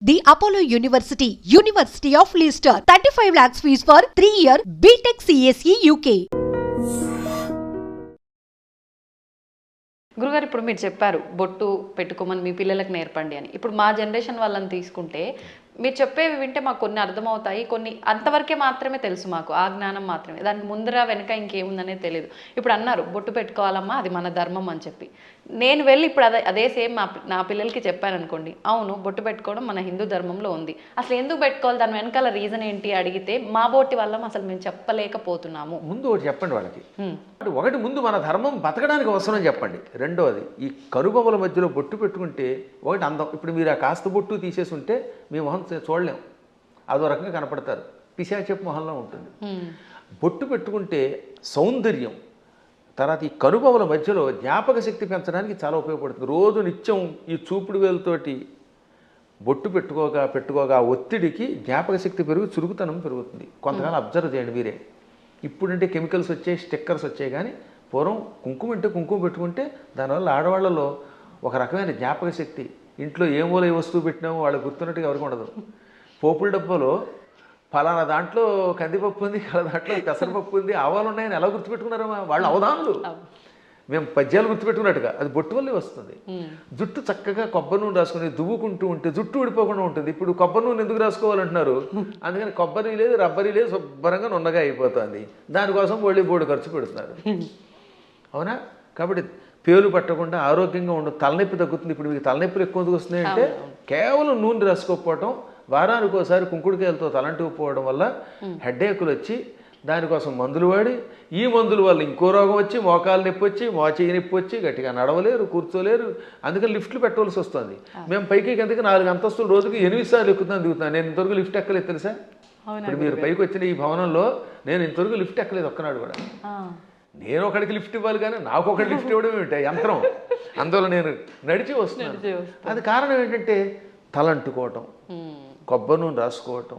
The Apollo University, University of Leicester. 35 lakhs fees for 3-year BTech CSE UK. గురుగారు ఇప్పుడు మీరు చెప్పారు బొట్టు పెట్టుకోమని మీ పిల్లలకు నేర్పండి అని. ఇప్పుడు మా జనరేషన్ వాళ్ళని తీసుకుంటే మీరు చెప్పేవి వింటే మాకు కొన్ని అర్థమవుతాయి, కొన్ని అంతవరకే మాత్రమే తెలుసు, మాకు ఆ జ్ఞానం మాత్రమే, దానికి ముందర వెనక ఇంకేముందనేది తెలియదు. ఇప్పుడు అన్నారు బొట్టు పెట్టుకోవాలమ్మా, అది మన ధర్మం అని చెప్పి, నేను వెళ్ళి ఇప్పుడు అదే సేమ్ నా పిల్లలకి చెప్పాను అనుకోండి, అవును బొట్టు పెట్టుకోవడం మన హిందూ ధర్మంలో ఉంది, అసలు ఎందుకు పెట్టుకోవాలి, దాని వెనకాల రీజన్ ఏంటి అడిగితే మా బోటి వల్ల అసలు మేము చెప్పలేకపోతున్నాము. ముందు ఒకటి చెప్పండి వాళ్ళకి. ఒకటి ముందు మన ధర్మం బతకడానికి అవసరం చెప్పండి. రెండవది, ఈ కనుబొమ్మల మధ్యలో బొట్టు పెట్టుకుంటే ఒకటి అందం. ఇప్పుడు మీరు ఆ కాస్త బొట్టు తీసేసి ఉంటే మీ మొహం చూడలేం, అదో రకంగా కనపడతారు, పిశాచపు మొహంలో ఉంటుంది. బొట్టు పెట్టుకుంటే సౌందర్యం, తర్వాత ఈ కనుబొమ్మల మధ్యలో జ్ఞాపక శక్తి పెంచడానికి చాలా ఉపయోగపడుతుంది. రోజు నిత్యం ఈ చూపుడు వేలుతోటి బొట్టు పెట్టుకోగా ఒత్తిడికి జ్ఞాపక శక్తి పెరుగు, చురుకుతనం పెరుగుతుంది. కొంతకాలం అబ్జర్వ్ చేయండి మీరే. ఇప్పుడంటే కెమికల్స్ వచ్చాయి, స్టిక్కర్స్ వచ్చాయి, కానీ పూర్వం కుంకుమ అంటే కుంకుమ పెట్టుకుంటే దానివల్ల ఆడవాళ్ళలో ఒక రకమైన జ్ఞాపక శక్తి, ఇంట్లో ఏ మూల ఏ వస్తువు పెట్టినామో వాళ్ళకి గుర్తున్నట్టుగా ఎవరికి ఉండదు. పోపుల డబ్బాలో ఫలానా దాంట్లో కందిపప్పు ఉంది, దాంట్లో పెసరపప్పు ఉంది, ఆవాలు ఉన్నాయని ఎలా గుర్తుపెట్టుకున్నారమ్మా వాళ్ళు అవధానులు. మేము పద్యాలు గుర్తుపెట్టుకున్నట్టుగా అది బొట్టు వల్లే వస్తుంది. జుట్టు చక్కగా కొబ్బరి నూనె రాసుకుని దువ్వుకుంటూ ఉంటే జుట్టు ఊడిపోకుండా ఉంటుంది. ఇప్పుడు కొబ్బరి నూనె ఎందుకు రాసుకోవాలంటున్నారు, అందుకని కొబ్బరి లేదు, రబ్బరి లేదు, శుభ్రంగా నున్నగా అయిపోతుంది. దానికోసం బోడు ఖర్చు పెడుతున్నారు. అవునా? కాబట్టి పేలు పట్టకుండా ఆరోగ్యంగా ఉండు, తలనొప్పి తగ్గుతుంది. ఇప్పుడు మీకు తలనొప్పులు ఎక్కువ ఎందుకు వస్తున్నాయి అంటే కేవలం నూనె రాసుకోకపోవటం, వారానికి ఒకసారి కుంకుడుకాయలతో తలంటుకుపోవడం వల్ల హెడ్ఏకులు వచ్చి దానికోసం మందులు వాడి, ఈ మందుల వల్ల ఇంకో రోగం వచ్చి మోకాలు నొప్పి వచ్చి, మోచేయి నొప్పి వచ్చి, గట్టిగా నడవలేరు, కూర్చోలేరు. అందుకని లిఫ్ట్లు పెట్టవలసి వస్తుంది. మేము పైకి కిందకి 4 అంతస్తులు రోజుకి 8 సార్లు దిగుతున్నాను. నేను ఇంతవరకు లిఫ్ట్ ఎక్కలేదు తెలుసా. ఇప్పుడు మీరు పైకి వచ్చిన ఈ భవనంలో నేను ఇంతవరకు లిఫ్ట్ ఎక్కలేదు ఒక్కనాడు కూడా. నేను ఒకడికి లిఫ్ట్ ఇవ్వాలి కానీ నాకు ఒకటి లిఫ్ట్ ఇవ్వడం ఏమిటా యంత్రం. అందువల్ల నేను నడిచి వస్తున్నాను. అది కారణం ఏంటంటే తలంటుకోవటం, కొబ్బరి నూనె రాసుకోవటం,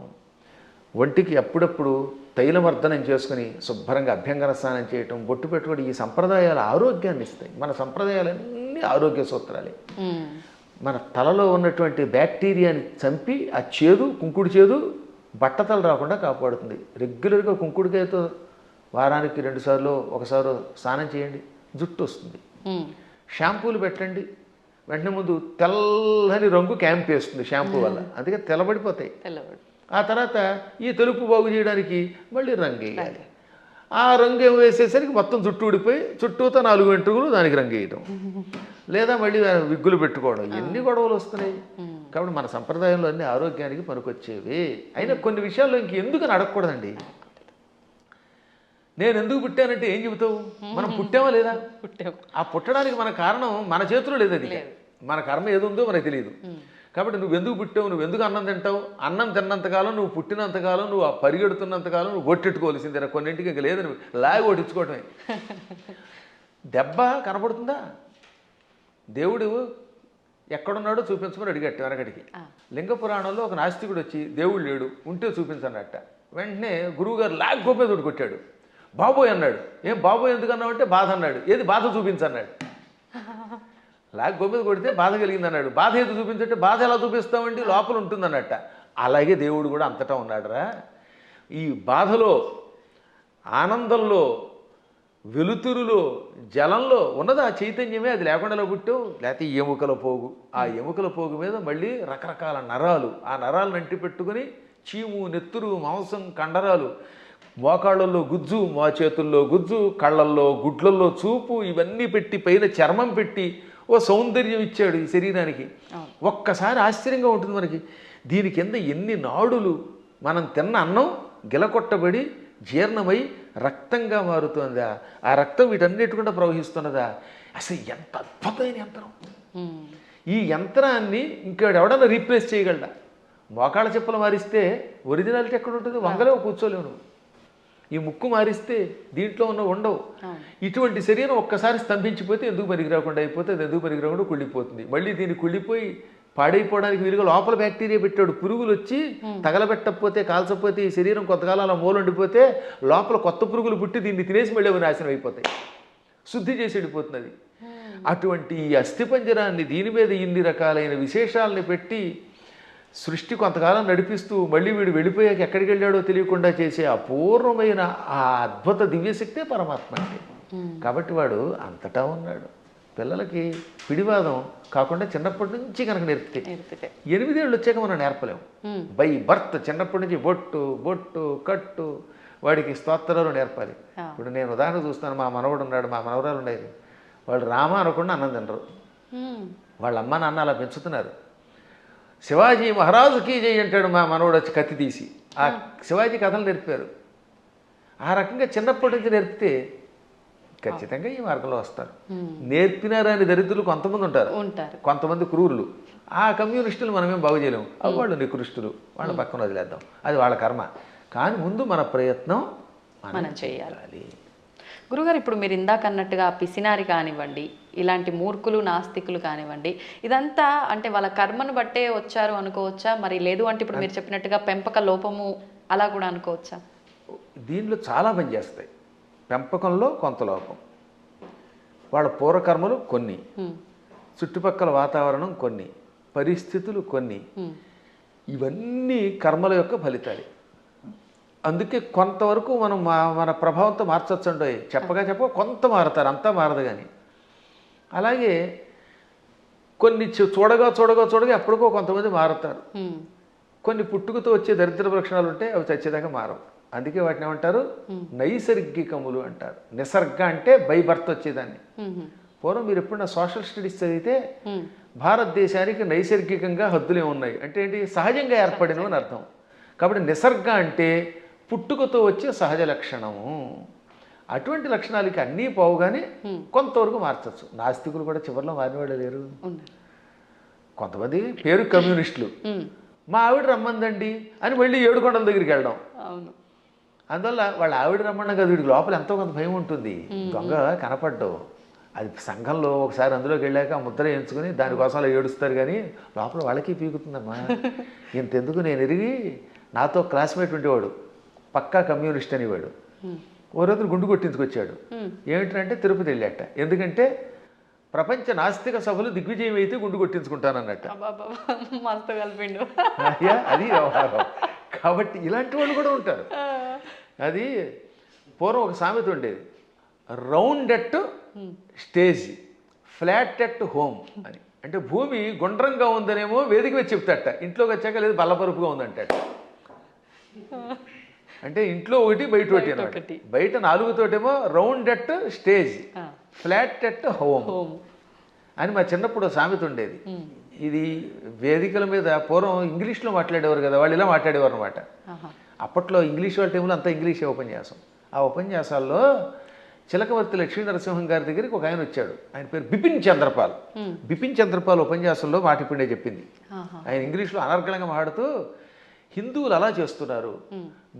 ఒంటికి అప్పుడప్పుడు తైలమర్దనం చేసుకుని శుభ్రంగా అభ్యంగన స్నానం చేయటం, బొట్టు పెట్టుకోవడం, ఈ సంప్రదాయాలు ఆరోగ్యాన్ని ఇస్తాయి. మన సంప్రదాయాలన్నీ ఆరోగ్య సూత్రాలే. మన తలలో ఉన్నటువంటి బ్యాక్టీరియాని చంపి ఆ చేదు, కుంకుడు చేదు బట్టతలు రాకుండా కాపాడుతుంది. రెగ్యులర్గా కుంకుడుకాయతో వారానికి 2 సార్లు 1 సారి స్నానం చేయండి, జుట్టు వస్తుంది. షాంపూలు పెట్టండి, వెంటనే ముందు తెల్లని రంగు క్యాంప్ వేస్తుంది షాంపూ వల్ల, అందుకే తెల్లబడిపోతాయి. ఆ తర్వాత ఈ తెలుపు బాగు చేయడానికి మళ్ళీ రంగు వేయాలి. ఆ రంగు వేసేసరికి మొత్తం జుట్టు ఊడిపోయి చుట్టూతో 4 వెంట్రుకలు దానికి రంగు వేయటం, లేదా మళ్ళీ విగ్గులు పెట్టుకోవడం, ఎన్ని గొడవలు వస్తున్నాయి. కాబట్టి మన సంప్రదాయంలో అన్ని ఆరోగ్యానికి పనికొచ్చేవి. అయినా కొన్ని విషయాల్లో ఇంకెందుకని అడగకూడదండి. నేను ఎందుకు పుట్టానంటే ఏం చెబుతావు? మనం పుట్టామా లేదా? ఆ పుట్టడానికి మన కారణం మన చేతిలో లేదు. అది మన కర్మ ఏది ఉందో మనకు తెలియదు. కాబట్టి నువ్వు ఎందుకు పుట్టావు, నువ్వు ఎందుకు అన్నం తింటావు, అన్నం తిన్నంతకాలం, నువ్వు పుట్టినంతకాలం, నువ్వు ఆ పరిగెడుతున్నంతకాలం నువ్వు ఒట్టెట్టుకోవాల్సిందే. కొన్నింటికి ఇంకా లేదు, నువ్వు లాగి ఒట్టించుకోవటమే. దెబ్బ కనపడుతుందా? దేవుడు ఎక్కడున్నాడో చూపించమని అడిగట్టు వెనకటికి. లింగ పురాణంలో ఒక నాస్తికుడు వచ్చి దేవుడు లేడు, ఉంటే చూపించన్నట్ట. వెంటనే గురువుగారు లాగ్ గోపే తోటి కొట్టాడు. బాబోయ్ అన్నాడు. ఏం బాబోయ్ ఎందుకు అన్నావు అంటే బాధ అన్నాడు. ఏది బాధ చూపించన్నాడు. లాగ్ గోపే కొడితే బాధ కలిగింది అన్నాడు. బాధ ఏది చూపించంటే బాధ ఎలా చూపిస్తామండి, లోపల ఉంటుందన్నట్ట. అలాగే దేవుడు కూడా అంతటా ఉన్నాడురా. ఈ బాధలో, ఆనందంలో, వెలుతురులో, జలంలో ఉన్నది ఆ చైతన్యమే. అది లేకుండా పుట్టావు, లేకపోతే ఎముకల పోగు. ఆ ఎముకల పోగు మీద మళ్ళీ రకరకాల నరాలు, ఆ నరాలను అంటి పెట్టుకుని చీము, నెత్తురు, మాంసం, కండరాలు, మోకాళ్ళల్లో గుజ్జు, మా చేతుల్లో గుజ్జు, కళ్ళల్లో, గుడ్లల్లో చూపు, ఇవన్నీ పెట్టి పైన చర్మం పెట్టి ఓ సౌందర్యం ఇచ్చాడు ఈ శరీరానికి. ఒక్కసారి ఆశ్చర్యంగా ఉంటుంది మనకి. దీని కింద ఎన్ని నాడులు, మనం తిన్న అన్నం గిలకొట్టబడి జీర్ణమై రక్తంగా మారుతుందా, ఆ రక్తం వీటన్నిటికుండా ప్రవహిస్తున్నదా. అసలు ఎంత అద్భుతమైన యంత్రం. ఈ యంత్రాన్ని ఇంకెవడన్నా రీప్లేస్ చేయగలడా? మోకాళ్ళ చెప్పులు మారిస్తే ఒరిజినాలిటీ ఎక్కడ ఉంటుంది? వంగలేవు, కూర్చోలేవు నువ్వు. ఈ ముక్కు మారిస్తే దీంట్లో ఉన్న ఉండవు. ఇటువంటి శరీరం ఒక్కసారి స్తంభించిపోతే ఎందుకు పనికిరాకుండా అయిపోతే అది ఎందుకు పనికిరాకుండా కుళ్ళిపోతుంది. మళ్ళీ దీన్ని కుళ్ళిపోయి పాడైపోవడానికి వీలుగా లోపల బ్యాక్టీరియా పెట్టాడు. పురుగులు వచ్చి తగలబెట్టకపోతే, కాల్చకపోతే, ఈ శరీరం కొంతకాలం అలా మూలండిపోతే లోపల కొత్త పురుగులు పుట్టి దీన్ని తినేసి మళ్ళీ అవి నాశనం అయిపోతాయి. శుద్ధి చేసి వెళ్ళిపోతున్నది. అటువంటి ఈ అస్థిపంజరాన్ని దీని మీద ఇన్ని రకాలైన విశేషాలని పెట్టి సృష్టి కొంతకాలం నడిపిస్తూ మళ్ళీ వీడు వెళ్ళిపోయాక ఎక్కడికి వెళ్ళాడో తెలియకుండా చేసే అపూర్వమైన ఆ అద్భుత దివ్యశక్తే పరమాత్మ అంటే. కాబట్టి వాడు అంతటా ఉన్నాడు. పిల్లలకి పిడివాదం కాకుండా చిన్నప్పటి నుంచి కనుక నేర్పితే 8 ఏళ్ళు వచ్చాక మనం నేర్పలేము. బై బర్త్ చిన్నప్పటి నుంచి బొట్టు బొట్టు కట్టు వాడికి స్తోత్రాలు నేర్పాలి. ఇప్పుడు నేను ఉదాహరణ చూస్తాను, మా మనవడు ఉన్నాడు, మా మనవరాలు ఉండేది, వాళ్ళు రామ అనకుండా అన్నం తినరు. వాళ్ళ అమ్మ నాన్న అలా పెంచుతున్నారు. శివాజీ మహారాజుకి జై అంటాడు మా మనవడు వచ్చి కత్తి తీసి. ఆ శివాజీ కథలు నేర్పారు. ఆ రకంగా చిన్నప్పటి నుంచి నేర్పితే ఖచ్చితంగా ఈ మార్గంలో వస్తారు. నేర్పినారని దరిద్రులు కొంతమంది ఉంటారు, కొంతమంది క్రూరులు. ఆ కమ్యూనిస్టులు మనమేం బాగు చేయలేము. వాళ్ళు నికృష్టులు, వాళ్ళ పక్కన వదిలేద్దాం, అది వాళ్ళ కర్మ. కానీ ముందు మన ప్రయత్నం మనం చేయాలి. గురుగారు, ఇప్పుడు మీరు ఇందాక అన్నట్టుగా పిసినారి కానివ్వండి, ఇలాంటి మూర్ఖులు నాస్తికులు కానివ్వండి, ఇదంతా అంటే వాళ్ళ కర్మను బట్టే వచ్చారు అనుకోవచ్చా? మరి లేదు అంటే ఇప్పుడు మీరు చెప్పినట్టుగా పెంపక లోపము అలా కూడా అనుకోవచ్చా? దీనిలో చాలా పని చేస్తాయి. పెంపకంలో కొంత లోపం, వాళ్ళ పూర్వకర్మలు కొన్ని, చుట్టుపక్కల వాతావరణం కొన్ని, పరిస్థితులు కొన్ని, ఇవన్నీ కర్మల యొక్క ఫలితాలు. అందుకే కొంతవరకు మనం మన ప్రభావంతో మార్చొచ్చండి. చెప్పగా కొంత మారుతారు, అంతా మారదు. కానీ అలాగే కొన్ని చూడగా ఎప్పటికో కొంతమంది మారుతారు. కొన్ని పుట్టుకతో వచ్చే దరిద్ర లక్షణాలు ఉంటాయి, అవి చచ్చేదాకా మారవు. అందుకే వాటిని ఏమంటారు? నైసర్గికములు అంటారు. నిసర్గ అంటే బై బర్త్ వచ్చేదాన్ని. పూర్వం మీరు ఎప్పుడన్నా సోషల్ స్టడీస్ చదివితే భారతదేశానికి నైసర్గికంగా హద్దులే ఉన్నాయి అంటే ఏంటి? సహజంగా ఏర్పడినవి అని అర్థం. కాబట్టి నిసర్గ అంటే పుట్టుకతో వచ్చే సహజ లక్షణము. అటువంటి లక్షణాలకి అన్నీ పోవుగానే కొంతవరకు మార్చచ్చు. నాస్తికులు కూడా చివరిలో మారినవాళ్ళు లేరు. కొంతమంది పేరు కమ్యూనిస్టులు, మా ఆవిడ రమ్మందండి అని వెళ్ళి ఏడుకొండల దగ్గరికి వెళ్ళడం. అందువల్ల వాళ్ళ ఆవిడ రమ్మన్నా కదా, వీడికి లోపల ఎంతో కొంత భయం ఉంటుంది. దొంగ కనపడ్డావు, అది సంఘంలో ఒకసారి అందులోకి వెళ్ళాక ఆ ముద్ర ఎంచుకుని దానికోసం అలా ఏడుస్తారు. కానీ లోపల వాళ్ళకి పీకుతుందమ్మా. ఇంతెందుకు, నేను ఎరిగి నాతో క్లాస్మేట్ ఉండేవాడు, పక్కా కమ్యూనిస్ట్ అనేవాడు. ఓ రోజున గుండు కొట్టించుకొచ్చాడు. ఏమిటంటే తిరుపతి వెళ్ళాట. ఎందుకంటే ప్రపంచ నాస్తిక సభలు దిగ్విజయం అయితే గుండు కొట్టించుకుంటానన్నట్ట. అది వ్యవహారం. కాబట్టి ఇలాంటి వాళ్ళు కూడా ఉంటారు. అది పూర్వం ఒక సామెత ఉండేది, round at stage, flat at home అని. అంటే భూమి గుండ్రంగా ఉందనేమో వేదిక వచ్చి చెప్తాట, ఇంట్లోకి వచ్చాక లేదు బల్లపరుపుగా ఉందంట. అంటే ఇంట్లో ఒకటి బయట ఒకటి అన్నమాట. బయట 4 తోటేమో round at stage, flat at home అని మా చిన్నప్పుడు సామెత ఉండేది. ఇది వేదికల మీద పూర్వం ఇంగ్లీష్లో మాట్లాడేవారు కదా, వాళ్ళు ఇలా మాట్లాడేవారు అనమాట. అప్పట్లో ఇంగ్లీష్ వాళ్ళ టైంలో అంతా ఇంగ్లీషే ఉపన్యాసం. ఆ ఉపన్యాసాల్లో చిలకవర్తి లక్ష్మీ నరసింహం గారి దగ్గరికి ఒక ఆయన వచ్చాడు. ఆయన పేరు బిపిన్ చంద్రపాల్. బిపిన్ చంద్రపాల్ ఉపన్యాసంలో మాట ఇప్పుడే చెప్పింది. ఆయన ఇంగ్లీష్లో అనర్గళంగా మాట్లాడుతూ, హిందువులు అలా చేస్తున్నారు,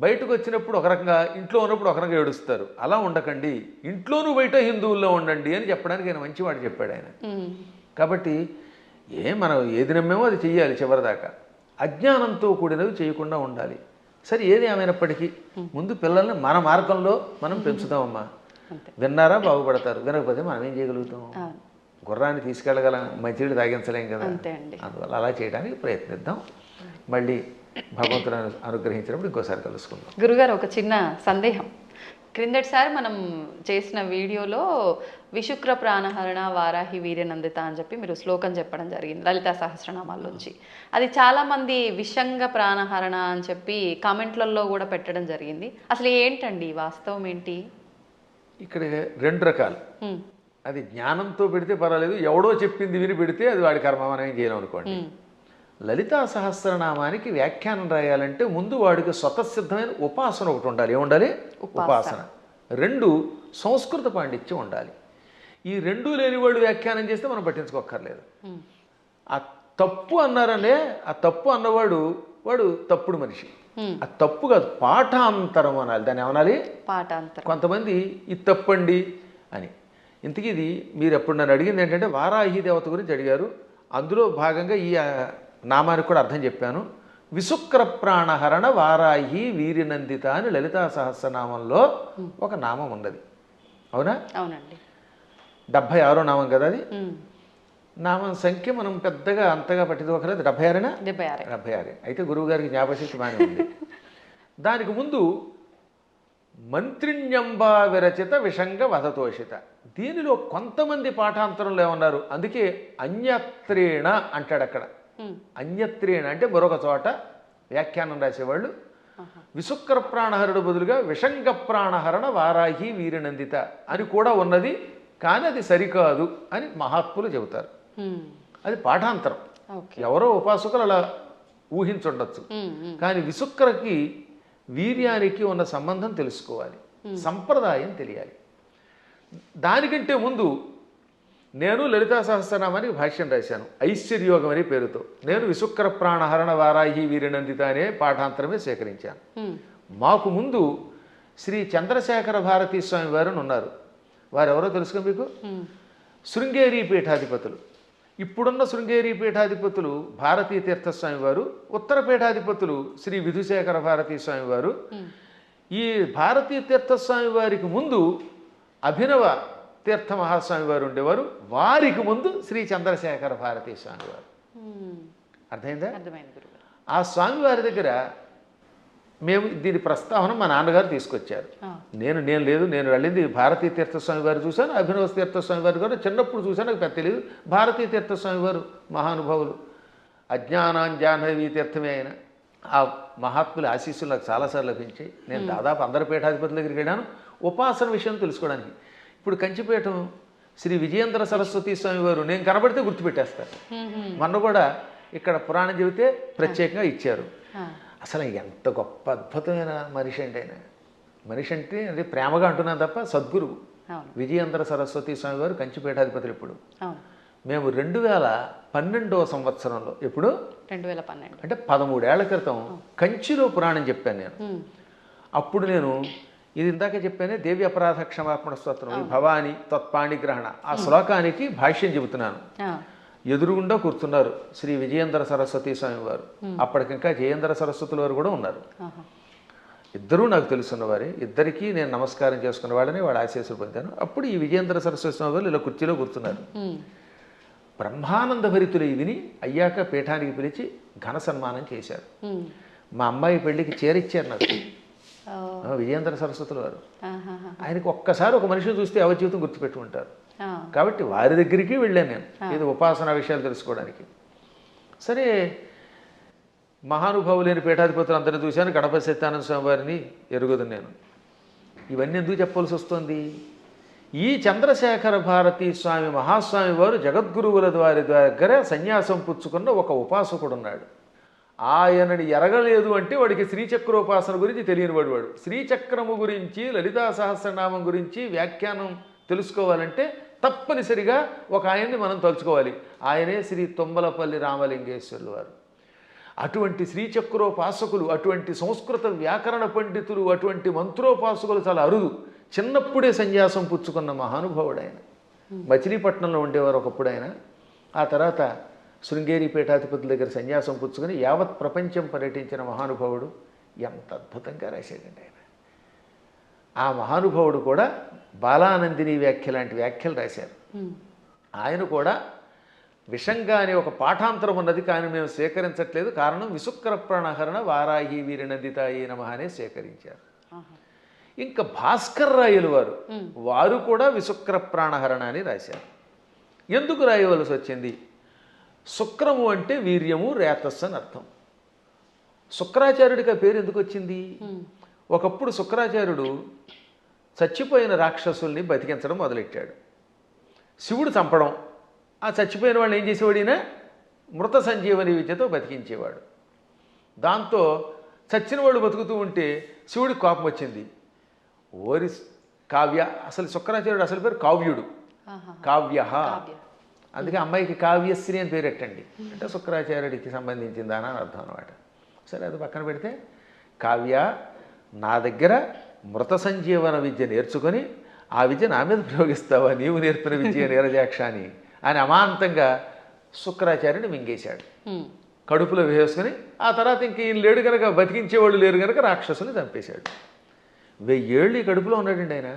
బయటకు వచ్చినప్పుడు ఒక రకంగా, ఇంట్లో ఉన్నప్పుడు ఒక రకంగా ఏడుస్తారు, అలా ఉండకండి, ఇంట్లోనూ బయట హిందువుల్లో ఉండండి అని చెప్పడానికి ఆయన మంచి మాట చెప్పాడు ఆయన. కాబట్టి మనం ఏది నమ్మేమో అది చెయ్యాలి చివరిదాకా. అజ్ఞానంతో కూడినవి చేయకుండా ఉండాలి. సరే, ఏది ఏమైనప్పటికీ ముందు పిల్లల్ని మన మార్గంలో మనం పెంచుతామమ్మా. విన్నారా బాగుపడతారు, వినకపోతే మనం ఏం చేయగలుగుతాం? గుర్రాన్ని తీసుకెళ్ళగలం, మంచినీళ్ళు తాగించలేం కదా. అందువల్ల అలా చేయడానికి ప్రయత్నిద్దాం. మళ్ళీ భగవంతుని అనుగ్రహించినప్పుడు ఇంకోసారి కలుసుకుందాం. గురుగారు, ఒక చిన్న సందేహం. క్రిందటిసారి మనం చేసిన వీడియోలో విశుక్ర ప్రాణహరణ వారాహి వీర్యనందిత అని చెప్పి మీరు శ్లోకం చెప్పడం జరిగింది లలితా సహస్రనామాల్లోంచి. అది చాలామంది విషంగ ప్రాణహరణ అని చెప్పి కామెంట్లలో కూడా పెట్టడం జరిగింది. అసలు ఏంటండి వాస్తవం ఏంటి? ఇక్కడ 2 రకాలు. అది జ్ఞానంతో పెడితే పర్వాలేదు, ఎవడో చెప్పింది విని పెడితే అది వాడి కర్మ, మనం ఏం చేయలేం అనుకోండి. లలితా సహస్రనామానికి వ్యాఖ్యానం రాయాలంటే ముందు వాడికి స్వతసిద్ధమైన ఉపాసన ఒకటి ఉండాలి. ఏముండాలి? ఉపాసన. 2 సంస్కృత పాండిత్యం ఉండాలి. ఈ 2 లేని వాడు వ్యాఖ్యానం చేస్తే మనం పట్టించుకోక్కర్లేదు. ఆ తప్పు అన్నారనే, ఆ తప్పు అన్నవాడు వాడు తప్పుడు మనిషి. ఆ తప్పు కాదు, పాఠాంతరం అనాలి. దాన్ని ఏమనాలి? పాఠాంతరం. కొంతమంది ఇది తప్పండి అని. ఇంతకీ ఇది మీరు ఎప్పుడు నన్ను అడిగింది ఏంటంటే వారాహి దేవత గురించి అడిగారు. అందులో భాగంగా ఈ నామానికి కూడా అర్థం చెప్పాను. విశుక్ర ప్రాణహరణ వారాహి వీర్యనందిత అని లలితా సహస్రనామంలో ఒక నామం ఉన్నది. అవునా? అవునండి. 76వ నామం కదా అది. నామం సంఖ్య మనం పెద్దగా అంతగా పట్టించుకోకలేదు. 76 76. 76. అయితే గురువుగారికి జ్ఞాపశక్తి బాగానే ఉంది. దానికి ముందు మంత్రిణ్యంబా విరచిత విషంగ వధతోషిత. దీనిలో కొంతమంది పాఠాంతరంలో ఏమన్నారు, అందుకే అన్యత్రేణ అంటాడు అక్కడ. అన్యత్రేణ అంటే మరొక చోట వ్యాఖ్యానం రాసేవాళ్ళు విశుక్ర ప్రాణహరుడు బదులుగా విషంగ ప్రాణహరణ వారాహి వీరనందిత అని కూడా ఉన్నది, కానీ అది సరికాదు అని మహాత్ములు చెబుతారు. అది పాఠాంతరం. ఎవరో ఉపాసకులు అలా ఊహించుండొచ్చు. కానీ విశుక్రకి వీర్యానికి ఉన్న సంబంధం తెలుసుకోవాలి, సంప్రదాయం తెలియాలి. దానికంటే ముందు నేను లలితా సహస్రనామానికి భాష్యం రాశాను ఐశ్వర్యోగం అనే పేరుతో. నేను విశుక్ర ప్రాణహరణ వారాహి వీరనందిత అనే పాఠాంతరమే సేకరించాను. మాకు ముందు శ్రీ చంద్రశేఖర భారతీ స్వామి వారు ఉన్నారు. వారెవరో తెలుసుగా మీకు? శృంగేరి పీఠాధిపతులు. ఇప్పుడున్న శృంగేరి పీఠాధిపతులు భారతీ తీర్థస్వామి వారు, ఉత్తర పీఠాధిపతులు శ్రీ విధుశేఖర భారతీ స్వామి వారు. ఈ భారతీ తీర్థస్వామి వారికి ముందు అభినవ తీర్థ మహాస్వామి వారు ఉండేవారు. వారికి ముందు శ్రీ చంద్రశేఖర భారతీ స్వామి వారు. అర్థమైందా? ఆ స్వామి వారి దగ్గర మేము దీని ప్రస్తావన మా నాన్నగారు తీసుకొచ్చారు. నేను లేదు, నేను వెళ్ళింది భారతీ తీర్థస్వామి వారు చూశాను, అభినవ తీర్థస్వామి వారు కూడా చిన్నప్పుడు చూశాను, నాకు పెద్ద తెలియదు. భారతీ తీర్థస్వామి వారు మహానుభావులు, అజ్ఞానాంజాహ్నవీ తీర్థమే అయిన ఆ మహాత్ముల ఆశీస్సులు నాకు చాలాసార్లు లభించాయి. నేను దాదాపు అందరి పీఠాధిపతుల దగ్గరికి వెళ్ళాను ఉపాసన విషయం తెలుసుకోవడానికి. ఇప్పుడు కంచిపీఠం శ్రీ విజయేంద్ర సరస్వతి స్వామి వారు నేను కనబడితే గుర్తుపెట్టేస్తారు. మొన్న కూడా ఇక్కడ పురాణం చెబితే ప్రత్యేకంగా ఇచ్చారు. అసలు ఎంత గొప్ప అద్భుతమైన మనిషి అంటే ఆయన. మనిషి అంటే ప్రేమగా అంటున్నాను తప్ప సద్గురువు విజయేంద్ర సరస్వతి స్వామి వారు కంచిపీఠాధిపతులు. ఇప్పుడు మేము 2012వ సంవత్సరంలో, ఎప్పుడు 2012 అంటే 13 ఏళ్ల క్రితం కంచిలో పురాణం చెప్పాను నేను. అప్పుడు నేను ఇది ఇందాక చెప్పానే దేవి అపరాధ క్షమాపణ స్తోత్రం, ఈ భవాని తత్పాణిగ్రహణ ఆ శ్లోకానికి భాష్యం చెబుతున్నాను. ఎదురుగుండా కూర్చున్నారు శ్రీ విజయేంద్ర సరస్వతి స్వామి వారు. అప్పటికింకా జయేంద్ర సరస్వతుల వారు కూడా ఉన్నారు. ఇద్దరూ నాకు తెలుసున్నవారే. ఇద్దరికీ నేను నమస్కారం చేసుకున్న వాళ్ళని వాళ్ళ ఆశీస్సులు పొందాను. అప్పుడు ఈ విజయేంద్ర సరస్వతి స్వామి వారు ఇలా కుర్చీలో కూర్చున్నారు. బ్రహ్మానంద భరితులు విని అయ్యాక పీఠానికి పిలిచి ఘన సన్మానం చేశారు. మా అమ్మాయి పెళ్లికి చేరిచ్చారు నాకు విజయేంద్ర సరస్వతుల వారు. ఆయనకు ఒక్కసారి ఒక మనిషిని చూస్తే అవజీవితం గుర్తుపెట్టుకుంటారు. కాబట్టి వారి దగ్గరికి వెళ్ళాను నేను ఇది ఉపాసనా విషయాలు తెలుసుకోవడానికి. సరే, మహానుభావులైన పీఠాధిపతులు అందరినీ చూశాను. గణపతి సత్యానంద స్వామి వారిని ఎరుగుదు నేను. ఇవన్నీ ఎందుకు చెప్పవలసి వస్తుంది? ఈ చంద్రశేఖర భారతీ స్వామి మహాస్వామి వారు జగద్గురువుల వారి దగ్గర సన్యాసం పుచ్చుకున్న ఒక ఉపాసకుడు ఉన్నాడు. ఆయనని ఎరగలేదు అంటే వాడికి శ్రీచక్రోపాసన గురించి తెలియనివాడు. వాడు శ్రీచక్రము గురించి లలితా సహస్రనామం గురించి వ్యాఖ్యానం తెలుసుకోవాలంటే తప్పనిసరిగా ఒక ఆయన్ని మనం తలుచుకోవాలి. ఆయనే శ్రీ తుమ్మలపల్లి రామలింగేశ్వరులు వారు. అటువంటి శ్రీచక్రోపాసకులు, అటువంటి సంస్కృత వ్యాకరణ పండితులు, అటువంటి మంత్రోపాసకులు చాలా అరుదు. చిన్నప్పుడే సన్యాసం పుచ్చుకున్న మహానుభావుడు ఆయన. మచిలీపట్నంలో ఉండేవారు ఒకప్పుడు ఆయన. ఆ తర్వాత శృంగేరి పీఠాధిపతుల దగ్గర సన్యాసం పుచ్చుకొని యావత్ ప్రపంచం పర్యటించిన మహానుభావుడు. ఎంత అద్భుతంగా రాశాడండి ఆయన. ఆ మహానుభావుడు కూడా బాలానందిని వ్యాఖ్య లాంటి వ్యాఖ్యలు రాశారు. ఆయన కూడా విషంగా అనే ఒక పాఠాంతరం ఉన్నది, కానీ మేము స్వీకరించట్లేదు. కారణం విశుక్ర ప్రాణహరణ వారాహి వీరనందితాయి నమః అనే స్వీకరించారు. ఇంకా భాస్కర్ రాయలు వారు కూడా విశుక్ర ప్రాణహరణ అని రాశారు. ఎందుకు రాయవలసి వచ్చింది? శుక్రము అంటే వీర్యము, రేతస్సు అని అర్థం. శుక్రాచార్యుడికి ఆ పేరు ఎందుకు వచ్చింది? ఒకప్పుడు శుక్రాచార్యుడు చచ్చిపోయిన రాక్షసుల్ని బతికించడం మొదలెట్టాడు. శివుడు చంపడం, ఆ చచ్చిపోయిన వాళ్ళు ఏం చేసేవాడినా మృత సంజీవని విద్యతో బతికించేవాడు. దాంతో చచ్చిన వాళ్ళు బతుకుతూ ఉంటే శివుడికి కోపం వచ్చింది. ఓరి కావ్య, అసలు శుక్రాచార్యుడు అసలు పేరు కావ్యుడు, కావ్య. అందుకే అమ్మాయికి కావ్యశ్రీ అని పేరెట్టండి అంటే శుక్రాచార్యుడికి సంబంధించిందా అని అర్థం అనమాట. సరే, అది పక్కన పెడితే కావ్య, నా దగ్గర మృత సంజీవన విద్య నేర్చుకొని ఆ విద్య నా మీద ప్రయోగిస్తావా, నీవు నేర్పిన విద్య నీరజాక్ష అని అమాంతంగా శుక్రాచార్యుని మింగేశాడు. కడుపులో వేసుకుని ఆ తర్వాత ఇంక ఈయన లేడు కనుక బతికించేవాళ్ళు లేరు కనుక రాక్షసుని చంపేశాడు. 1000 ఏళ్ళు ఈ కడుపులో ఉన్నాడండి ఆయన.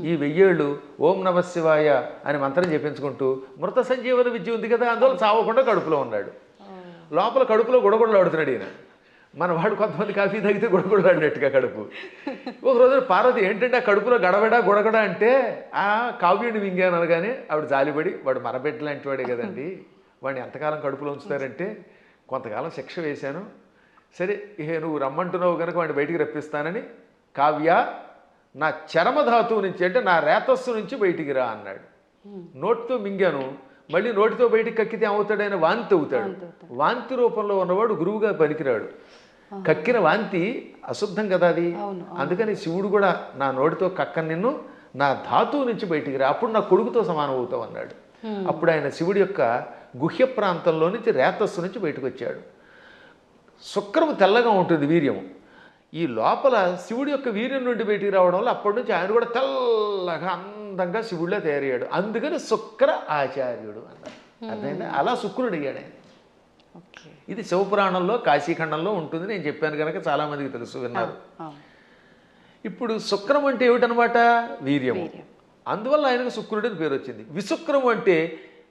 ఈ 1000 ఏళ్ళు ఓం నమ శివాయ అని మంత్రం చెప్పించుకుంటూ మృత సంజీవన విద్య ఉంది కదా, అందువల్ల చావకుండా కడుపులో ఉన్నాడు. లోపల కడుపులో గుడగుడలాడుతున్నాడు ఈయన. మన వాడు కొంతమంది కాఫీ తాగితే గుడగుడలాడినట్టుగా కడుపు. ఒక రోజు పార్వతి ఏంటంటే ఆ కడుపులో గడబడా గుడగడ అంటే ఆ కావ్యుడిని మింగాను అనగానే ఆవిడ జాలిపడి, వాడు మరబెట్ట లాంటి వాడే కదండి, వాడిని ఎంతకాలం కడుపులో ఉంచుతారంటే కొంతకాలం శిక్ష వేశాను, సరే ఇహ నువ్వు రమ్మంటున్నావు కనుక వాడిని బయటికి రప్పిస్తానని కావ్య నా చరమధాతువు నుంచి అంటే నా రేతస్సు నుంచి బయటికి రా అన్నాడు. నోటితో మింగాను, మళ్ళీ నోటితో బయటికి కక్కితే ఏమవుతాడైనా వాంతి అవుతాడు. వాంతి రూపంలో ఉన్నవాడు గురువుగా పనికిరాడు. కక్కిన వాంతి అశుద్ధం కదా అది. అందుకని శివుడు కూడా నా నోటితో కక్క నిన్ను నా ధాతువు నుంచి బయటికి రా, అప్పుడు నా కొడుకుతో సమానం అవుతావు అన్నాడు. అప్పుడు ఆయన శివుడి యొక్క గుహ్య ప్రాంతంలో నుంచి రేతస్సు నుంచి బయటకు వచ్చాడు. శుక్రము తెల్లగా ఉంటుంది వీర్యము. ఈ లోపల శివుడి యొక్క వీర్యం నుండి బయటికి రావడం వల్ల అప్పటి నుంచి ఆయన కూడా తెల్లగా అందంగా శివుడిలా తయారయ్యాడు. అందుకని శుక్ర ఆచార్యుడు అన్నారు. అర్థమైందా? అలా శుక్రుడు అయ్యాడు ఆయన. ఇది శివపురాణంలో కాశీఖండంలో ఉంటుంది, నేను చెప్పాను కనుక చాలామందికి తెలుసు, విన్నారు. ఇప్పుడు శుక్రం అంటే ఏమిటనమాట? వీర్యము. అందువల్ల ఆయనకు శుక్రుడిని పేరు వచ్చింది. విశుక్రము అంటే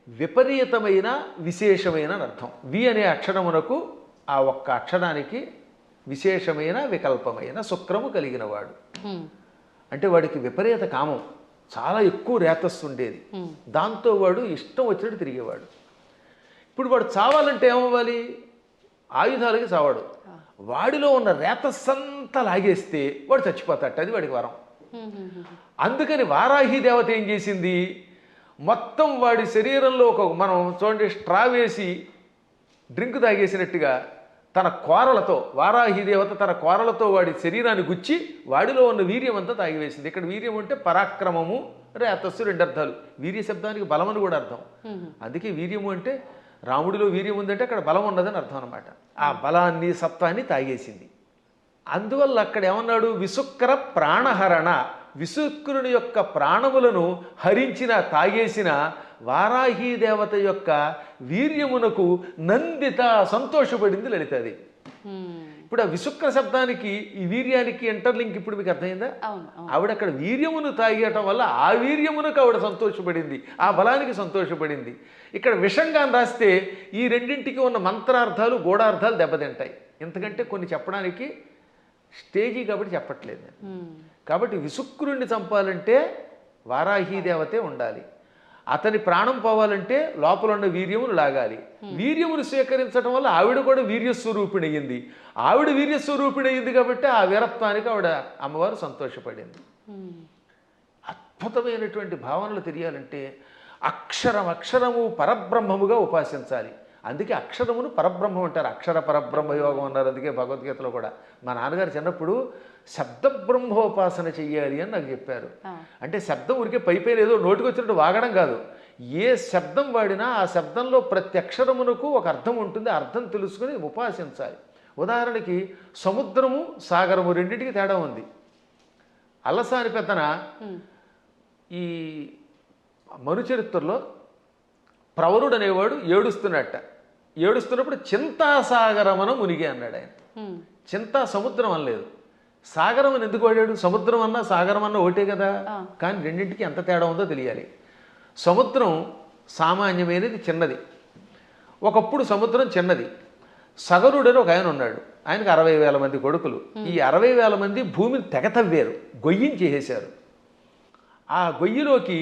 విపరీతమైన విశేషమైన అర్థం. వి అనే అక్షరమునకు ఆ ఒక్క అక్షరానికి విశేషమైన వికల్పమైన శుక్రము కలిగినవాడు. అంటే వాడికి విపరీత కామం, చాలా ఎక్కువ రేతస్సు ఉండేది. దాంతో వాడు ఇష్టం వచ్చినట్టు తిరిగేవాడు. ఇప్పుడు వాడు చావాలంటే ఏమవ్వాలి? ఆయుధాలకి చావాడు. వాడిలో ఉన్న రేతస్సంతా లాగేస్తే వాడు చచ్చిపోతాడు. అది వాడికి వరం. అందుకని వారాహి దేవత ఏం చేసింది? మొత్తం వాడి శరీరంలో మనం చూడండి స్ట్రా వేసి డ్రింక్ తాగేసినట్టుగా తన కోరలతో, వారాహి దేవత తన కోరలతో వాడి శరీరాన్ని గుచ్చి వాడిలో ఉన్న వీర్యం అంతా తాగివేసింది. ఇక్కడ వీర్యం అంటే పరాక్రమము, రేతస్సు, 2 అర్థాలు. వీర్య శబ్దానికి బలం అని కూడా అర్థం. అందుకే వీర్యము అంటే రాముడిలో వీర్యం ఉందంటే అక్కడ బలం ఉన్నదని అర్థం అనమాట. ఆ బలాన్ని సత్వాన్ని తాగేసింది. అందువల్ల అక్కడ ఏమన్నాడు? విశుక్ర ప్రాణహరణ, విశుక్రుని యొక్క ప్రాణములను హరించిన, తాగేసిన వారాహి దేవత యొక్క వీర్యమునకు నందిత, సంతోషపడింది లలితది. ఇప్పుడు ఆ విశుక్ర శబ్దానికి ఈ వీర్యానికి ఇంటర్లింక్ ఇప్పుడు మీకు అర్థమైందా? ఆవిడ అక్కడ వీర్యమును తాగేయటం వల్ల ఆ వీర్యమునకు ఆవిడ సంతోషపడింది, ఆ బలానికి సంతోషపడింది. ఇక్కడ విషంగా రాస్తే ఈ రెండింటికి ఉన్న మంత్రార్థాలు, గూఢార్థాలు దెబ్బతింటాయి. ఎందుకంటే కొన్ని చెప్పడానికి స్టేజీ కాబట్టి చెప్పట్లేదు. కాబట్టి విశుక్రుణ్ణి చంపాలంటే వారాహి దేవతే ఉండాలి. అతని ప్రాణం పోవాలంటే లోపల ఉన్న వీర్యమును లాగాలి. వీర్యమును స్వీకరించడం వల్ల ఆవిడ కూడా వీర్యస్వరూపిణి అయ్యింది. ఆవిడ వీర్యస్వరూపిణి అయ్యింది కాబట్టి ఆ వీరత్వానికి ఆవిడ అమ్మవారు సంతోషపడింది. అద్భుతమైనటువంటి భావనలు తెలియాలంటే అక్షరము పరబ్రహ్మముగా ఉపాసించాలి. అందుకే అక్షరమును పరబ్రహ్మం అంటారు. అక్షర పరబ్రహ్మ యోగం అన్నారు. అందుకే భగవద్గీతలో కూడా మా నాన్నగారు చిన్నప్పుడు శబ్ద బ్రహ్మోపాసన చెయ్యాలి అని నాకు చెప్పారు. అంటే శబ్దం ఊరికే పైపైన ఏదో నోటికి వచ్చినట్టు వాగడం కాదు. ఏ శబ్దం వాడినా ఆ శబ్దంలో ప్రతి అక్షరమునకు ఒక అర్థం ఉంటుంది. అర్థం తెలుసుకుని ఉపాసించాలి. ఉదాహరణకి సముద్రము, సాగరము రెండింటికి తేడా ఉంది. అల్లసాని పెద్దన ఈ మనుచరిత్రలో ప్రవరుడు అనేవాడు ఏడుస్తున్నప్పుడు చింతాసాగరమన మునిగి అన్నాడు ఆయన. చింతా సముద్రం అనలేదు. సాగరం అని ఎందుకు వాడాడు? సముద్రం అన్నా సాగరం అన్నా ఒకటే కదా. కానీ రెండింటికి ఎంత తేడా ఉందో తెలియాలి. సముద్రం సామాన్యమైనది, చిన్నది. ఒకప్పుడు సముద్రం చిన్నది. సగరుడని ఒక ఆయన ఉన్నాడు. ఆయనకు 60,000 మంది కొడుకులు. ఈ 60,000 మంది భూమిని తెగతవ్వారు, గొయ్యిని చేసేశారు. ఆ గొయ్యిలోకి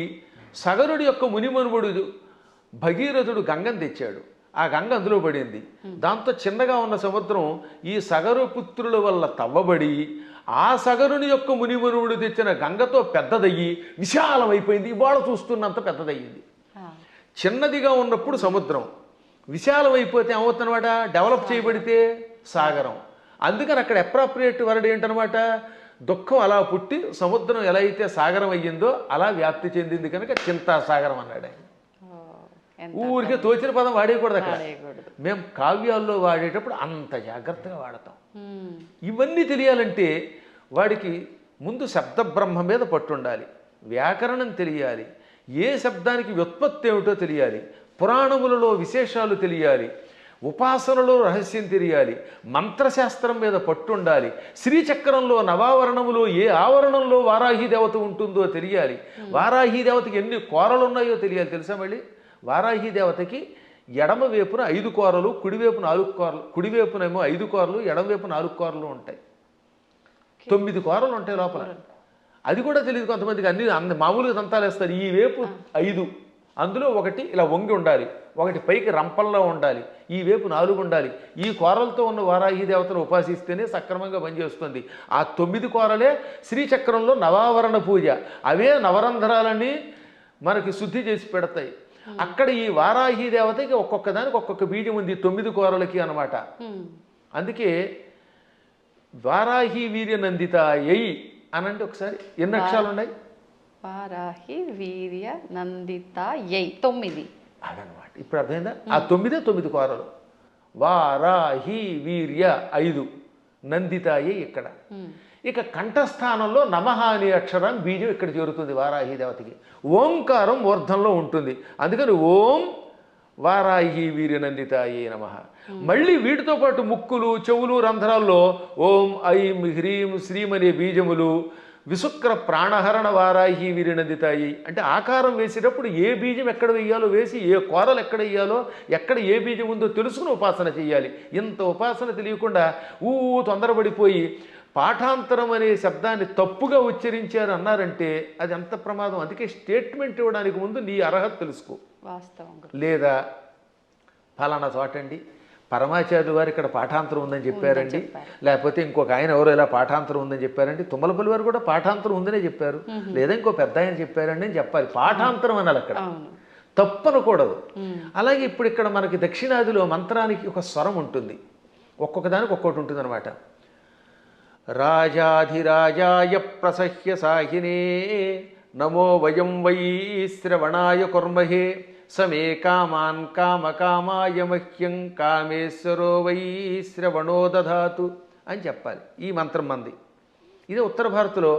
సగరుడి యొక్క మునిమనుముడు భగీరథుడు గంగను తెచ్చాడు. ఆ గంగ అందులో పడింది. దాంతో చిన్నగా ఉన్న సముద్రం ఈ సగరు పుత్రుల వల్ల తవ్వబడి ఆ సగరుని యొక్క మునిమనువుడు తెచ్చిన గంగతో పెద్దదయ్యి విశాలమైపోయింది. ఇవాళ చూస్తున్నంత పెద్దదయ్యింది. చిన్నదిగా ఉన్నప్పుడు సముద్రం, విశాలమైపోతే ఏమవుతుందన్నమాట? డెవలప్ చేయబడితే సాగరం. అందుకని అక్కడ అప్రాప్రియేట్ వర్డ్ ఏంటనమాట? దుఃఖం అలా పుట్టి సముద్రం ఎలా అయితే సాగరం అయ్యిందో అలా వ్యాప్తి చెందింది కనుక చింతాసాగరం అన్నాడు ఆయన. ఊరికే తోచిన పదం వాడేయకూడదు అక్కడ. మేము కావ్యాల్లో వాడేటప్పుడు అంత జాగ్రత్తగా వాడతాం. ఇవన్నీ తెలియాలంటే వాడికి ముందు శబ్ద బ్రహ్మ మీద పట్టుండాలి, వ్యాకరణం తెలియాలి, ఏ శబ్దానికి వ్యుత్పత్తి ఏమిటో తెలియాలి, పురాణములలో విశేషాలు తెలియాలి. ఉపాసనలో రహస్యం తెలియాలి, మంత్రశాస్త్రం మీద పట్టు ఉండాలి, శ్రీచక్రంలో నవావరణములో ఏ ఆవరణంలో వారాహి దేవత ఉంటుందో తెలియాలి, వారాహి దేవతకి ఎన్ని కోరలు ఉన్నాయో తెలియాలి. తెలుసా మళ్ళీ వారాహి దేవతకి ఎడమ వైపున 5 కోరలు, కుడివైపు 4 కోరలు, కుడివైపునేమో 5 కోరలు, ఎడమవైపు 4 కోరలు ఉంటాయి. 9 కోరలు ఉంటాయి లోపల. అది కూడా తెలియదు కొంతమందికి. అన్ని మామూలుగా దంతాలు వేస్తారు. ఈ వైపు 5, అందులో ఒకటి ఇలా వంగి ఉండాలి, ఒకటి పైకి రంపంలో ఉండాలి, ఈ వైపు 4 ఉండాలి. ఈ కోరలతో ఉన్న వారాహి దేవతను ఉపాసిస్తేనే సక్రమంగా పనిచేస్తుంది. ఆ 9 కోరలే శ్రీచక్రంలో నవావరణ పూజ. అవే నవరంధ్రాలని మనకి శుద్ధి చేసి పెడతాయి. అక్కడ ఈ వారాహి దేవతకి ఒక్కొక్క దానికి ఒక్కొక్క బీజం ఉంది 9 కోరలకి అన్నమాట. అందుకే వారాహి వీర్య నందిత ఎయి అనంటే ఒకసారి ఎన్ని అక్షరాలు ఉన్నాయి? వారాహి వీర్య నందిత యై 9. అదనమాట. ఇప్పుడు అర్థమైందా? ఆ 9 కోరలు. వారాహి వీర్య 5, నందితాయి ఇక్కడ. ఇక కంఠస్థానంలో నమః అనే అక్షరం బీజం ఇక్కడ చేరుతుంది వారాహి దేవతకి. ఓంకారం మూర్ధంలో ఉంటుంది. అందుకని ఓం వారాహి వీర్య నందితాయి నమః. మళ్ళీ వీటితో పాటు ముక్కులు, చెవులు, రంధ్రాల్లో ఓం ఐం హ్రీం శ్రీం అనే బీజములు, విశుక్ర ప్రాణహరణ వారాహి వీరినందితాయి. అంటే ఆకారం వేసేటప్పుడు ఏ బీజం ఎక్కడ వేయాలో వేసి, ఏ కోరలు ఎక్కడ వేయాలో, ఎక్కడ ఏ బీజం ఉందో తెలుసుకుని ఉపాసన చేయాలి. ఇంత ఉపాసన తెలియకుండా తొందరపడిపోయి పాఠాంతరం అనే శబ్దాన్ని తప్పుగా ఉచ్చరించారు అన్నారంటే అది ఎంత ప్రమాదం. అందుకే స్టేట్మెంట్ ఇవ్వడానికి ముందు నీ అర్హత తెలుసుకో. వాస్తవం. లేదా ఫలానా చోటండి పరమాచార్యులు వారు ఇక్కడ పాఠాంతరం ఉందని చెప్పారండి, లేకపోతే ఇంకొక ఆయన ఎవరో ఇలా పాఠాంతరం ఉందని చెప్పారండి, తుమ్మలపల్లి వారు కూడా పాఠాంతరం ఉందనే చెప్పారు, లేదా ఇంకో పెద్ద ఆయన చెప్పారండి అని చెప్పాలి. పాఠాంతరం అనాలి, అక్కడ తప్పనకూడదు. అలాగే ఇప్పుడు ఇక్కడ మనకి దక్షిణాదిలో మంత్రానికి ఒక స్వరం ఉంటుంది, ఒక్కొక్క దానికి ఒక్కొక్కటి ఉంటుంది అనమాట. రాజాధిరాజాయ ప్రసహ్య సాహినే నమో వయం వై శ్రవణాయ కుర్మహే సమే కామాన్ కామకామాయ మహ్యం కామేశ్వరో వై శ్రవణో దధాతు అని చెప్పాలి. ఈ మంత్రం మంది. ఇది ఉత్తర భారత్లో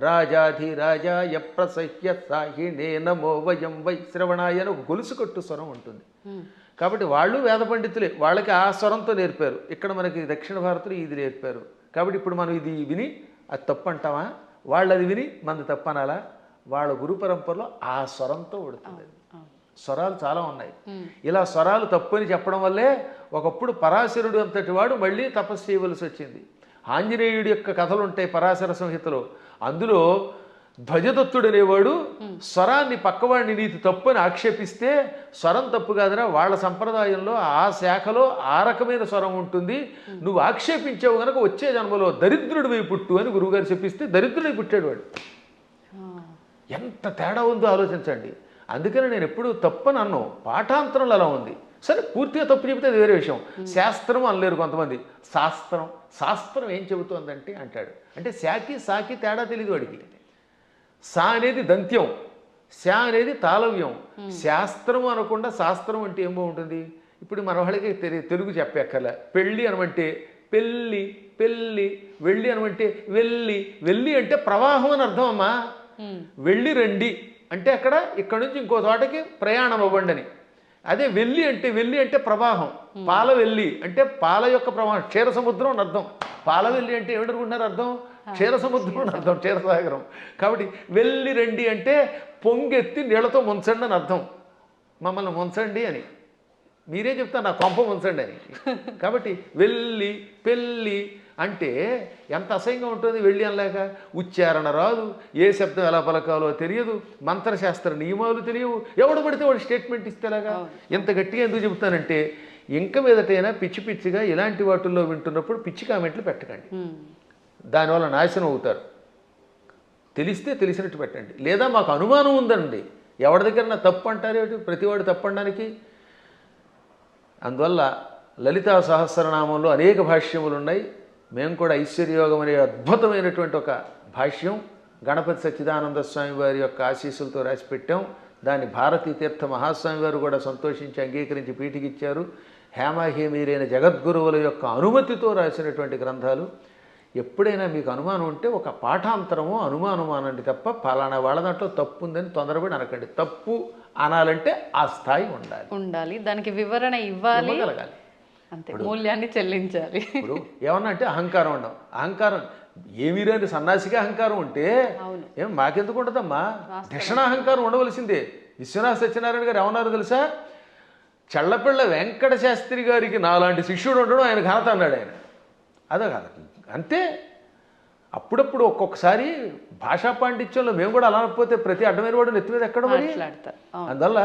రాజాధిరాజాయ ప్రసహ్య సాహినే నమో వయం వై శ్రవణాయ అని ఒక గొలుసు కట్టు స్వరం ఉంటుంది. కాబట్టి వాళ్ళు వేద పండితులే, వాళ్ళకి ఆ స్వరంతో నేర్పారు. ఇక్కడ మనకి దక్షిణ భారత్లో ఇది నేర్పారు. కాబట్టి ఇప్పుడు మనం ఇది విని అది తప్పు అంటామా? వాళ్ళు అది విని మనది తప్పు అనాలా? వాళ్ళ గురు పరంపరలో ఆ స్వరంతో ఉడుతుంది. స్వరాలు చాలా ఉన్నాయి. ఇలా స్వరాలు తప్పు అని చెప్పడం వల్లే ఒకప్పుడు పరాశరుడు అంతటి వాడు మళ్ళీ తపస్సు చేయవలసి వచ్చింది. ఆంజనేయుడి యొక్క కథలు ఉంటాయి పరాశర సంహితలో. అందులో ధ్వజదత్తుడు అనేవాడు స్వరాన్ని పక్కవాడిని నీతి తప్పు అని ఆక్షేపిస్తే, స్వరం తప్పు కాదురా, వాళ్ళ సంప్రదాయంలో ఆ శాఖలో ఆ రకమైన స్వరం ఉంటుంది, నువ్వు ఆక్షేపించావు కనుక వచ్చే జన్మలో దరిద్రుడివై పుట్టు అని గురువుగారు చెప్పిస్తే దరిద్రుడై పుట్టాడు వాడు. ఎంత తేడా ఉందో ఆలోచించండి. అందుకని నేను ఎప్పుడు తప్పని అన్నాను. పాఠాంతరంలో అలా ఉంది. సరే, పూర్తిగా తప్పు చెబితే అది వేరే విషయం. శాస్త్రం అనలేరు కొంతమంది. శాస్త్రం ఏం చెబుతోందంటే అంటాడు. అంటే శాకి సాకి తేడా తెలియదు వాడికి. సా అనేది దంత్యం, శా అనేది తాళవ్యం. శాస్త్రం అనకుండా శాస్త్రం అంటే ఏమో ఉంటుంది. ఇప్పుడు మన వాళ్ళకి తెలుగు చెప్పక్కర్లే. పెళ్ళి అనమంటే పెళ్ళి, పెళ్ళి. వెళ్ళి అనమంటే వెళ్ళి. వెళ్ళి అంటే ప్రవాహం అని అర్థం అమ్మా. వెళ్ళి రండి అంటే అక్కడ ఇక్కడ నుంచి ఇంకో చోటకి ప్రయాణం అవ్వండి అని. అదే వెళ్ళి అంటే ప్రవాహం. పాల వెళ్ళి అంటే పాల యొక్క ప్రవాహం, క్షీర సముద్రం అని అర్థం. పాల వెళ్ళి అంటే ఏమిటనుకుంటున్నారు అర్థం? క్షీర సముద్రం అని అర్థం, క్షీరసాగరం. కాబట్టి వెళ్ళి రండి అంటే పొంగెత్తి నీళ్లతో ముంచండి అని అర్థం. మమ్మల్ని ముంచండి అని మీరే చెప్తారు, నా కొంప ముంచండి అని. కాబట్టి వెళ్ళి పెళ్ళి అంటే ఎంత అసహ్యంగా ఉంటుంది. వెళ్ళి అనలేక ఉచ్చారణ రాదు, ఏ శబ్దం ఎలా పలకాలో తెలియదు, మంత్రశాస్త్ర నియమాలు తెలియవు. ఎవడు పడితే వాడు స్టేట్మెంట్ ఇస్తేలాగా. ఎంత గట్టిగా ఎందుకు చెబుతానంటే, ఇంక మీదటైనా పిచ్చి పిచ్చిగా ఇలాంటి వాటిల్లో వింటున్నప్పుడు పిచ్చి కామెంట్లు పెట్టకండి. దానివల్ల నాశనం అవుతారు. తెలిస్తే తెలిసినట్టు పెట్టండి. లేదా మాకు అనుమానం ఉందండి, ఎవరి దగ్గర నా తప్పు అంటారేమిటి, ప్రతివాడు తప్పు అనడానికి. అందువల్ల లలితా సహస్రనామంలో అనేక భాష్యములు ఉన్నాయి. మేము కూడా ఐశ్వర్యయోగం అనే అద్భుతమైనటువంటి ఒక భాష్యం గణపతి సచ్చిదానంద స్వామి వారి యొక్క ఆశీస్సులతో రాసి పెట్టాం. దాన్ని భారతీ తీర్థ మహాస్వామి వారు కూడా సంతోషించి అంగీకరించి పీఠికిచ్చారు. హేమాహేమీరైన జగద్గురువుల యొక్క అనుమతితో రాసినటువంటి గ్రంథాలు. ఎప్పుడైనా మీకు అనుమానం ఉంటే ఒక పాఠాంతరమో అనుమానమో అనండి తప్ప ఫలానా వాళ్ళ దాంట్లో తప్పు ఉందని తొందరపడి అనకండి. తప్పు అనాలంటే ఆ స్థాయి ఉండాలి, దానికి వివరణ ఇవ్వాలి. అంతే, మూల్యాన్ని చెల్లించాలి. ఇప్పుడు ఏమన్నా అంటే అహంకారం ఉండవు. అహంకారం ఏమీ రాని సన్నాసిగా అహంకారం ఉంటే ఏం మాకెందుకు ఉండదమ్మా? అహంకారం ఉండవలసిందే. విశ్వనాథ సత్యనారాయణ గారు ఏమన్నారు తెలుసా? చల్లపిళ్ళ వెంకట శాస్త్రి గారికి నాలాంటి శిష్యుడు ఉండడం ఆయన ఘనత అన్నాడు ఆయన. అదే కాదు అంతే. అప్పుడప్పుడు ఒక్కొక్కసారి భాషా పాండిత్యంలో మేము కూడా అలా అనకపోతే ప్రతి అడ్డమైన వాడు నెత్తి మీద ఎక్కడ మరి. అందువల్ల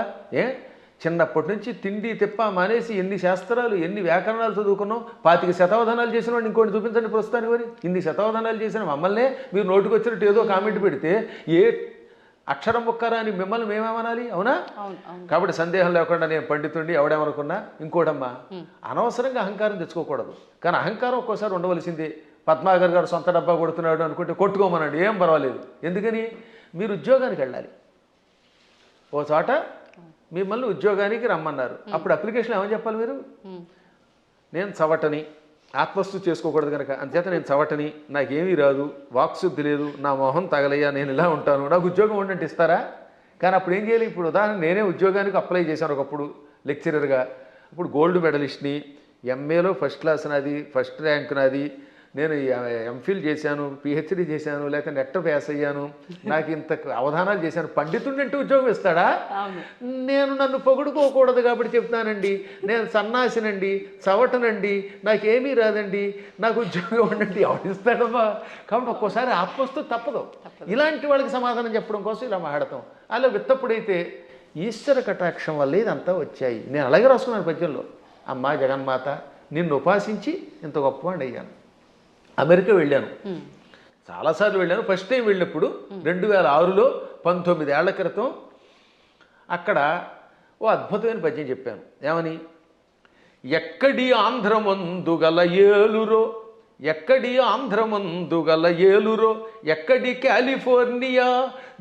చిన్నప్పటి నుంచి తిండి తిప్ప మానేసి ఎన్ని శాస్త్రాలు ఎన్ని వ్యాకరణాలు చదువుకున్నాం. 25 శతావధానాలు చేసిన వాడిని ఇంకోటి చూపించండి ప్రస్తుతానికి. మరి ఇన్ని శతావధానాలు చేసిన మమ్మల్నే మీరు నోటికి వచ్చినట్టు ఏదో కామెంట్ పెడితే ఏ అక్షరం ఒక్కరా అని మిమ్మల్ని మేమేమనాలి? అవునా? కాబట్టి సందేహం లేకుండా నేను పండితుండి ఎవడేమనుకున్నా. ఇంకోటమ్మా, అనవసరంగా అహంకారం తెచ్చుకోకూడదు. కానీ అహంకారం ఒక్కోసారి ఉండవలసిందే. పద్మాగర్ గారు సొంత డబ్బా కొడుతున్నాడు అనుకుంటే కొట్టుకోమనండి, ఏం పర్వాలేదు. ఎందుకని? మీరు ఉద్యోగానికి వెళ్ళాలి. ఓ చోట మిమ్మల్ని ఉద్యోగానికి రమ్మన్నారు. అప్పుడు అప్లికేషన్ ఏమని చెప్పాలి మీరు? నేను చవటని, ఆత్మస్థు చేసుకోకూడదు కనుక అంతేత నేను చవటని, నాకేమీ రాదు, వాక్శుద్ధి లేదు, నా మొహం తగలయ్యా, నేను ఇలా ఉంటాను, నాకు ఉద్యోగం ఉండంటే ఇస్తారా? కానీ అప్పుడు ఏం చేయాలి? ఇప్పుడు ఉదాహరణ నేనే ఉద్యోగానికి అప్లై చేశాను ఒకప్పుడు లెక్చరర్గా. ఇప్పుడు గోల్డ్ మెడలిస్ట్ని, ఎంఏలో ఫస్ట్ క్లాస్ నాది, ఫస్ట్ ర్యాంక్ నాది, నేను ఎంఫిల్ చేశాను, పిహెచ్డి చేశాను, లేకపోతే నెట్ పాస్ అయ్యాను, నాకు ఇంత అవధానాలు చేశాను, పండితుడినంటే ఉద్యోగం ఇస్తాడా? నేను నన్ను పొగుడుకోకూడదు కాబట్టి చెప్తానండి, నేను సన్నాసినండి, చవటనండి, నాకేమీ రాదండి, నాకు ఉద్యోగం ఉండండి, ఎవరిస్తాడమ్మా? కాబట్టి ఒక్కోసారి ఆత్మస్తు తప్పదు. ఇలాంటి వాళ్ళకి సమాధానం చెప్పడం కోసం ఇలా మాట్లాడతాం. అలా విత్తప్పుడైతే ఈశ్వర కటాక్షం వల్ల ఇదంతా వచ్చాయి. నేను అలాగే రాసుకున్నాను పద్యంలో, అమ్మా జగన్మాత నిన్ను ఉపాసించి ఇంత గొప్పవాడిని అయ్యాను. అమెరికా వెళ్ళాను, చాలాసార్లు వెళ్ళాను. ఫస్ట్ టైం వెళ్ళినప్పుడు 2006లో 19 ఏళ్ల క్రితం అక్కడ ఓ అద్భుతమైన పద్యం చెప్పాను. ఏమని? ఎక్కడి ఆంధ్రమందు గల ఏలురో, ఎక్కడి ఆంధ్రమందు గల ఏలురో, ఎక్కడి కాలిఫోర్నియా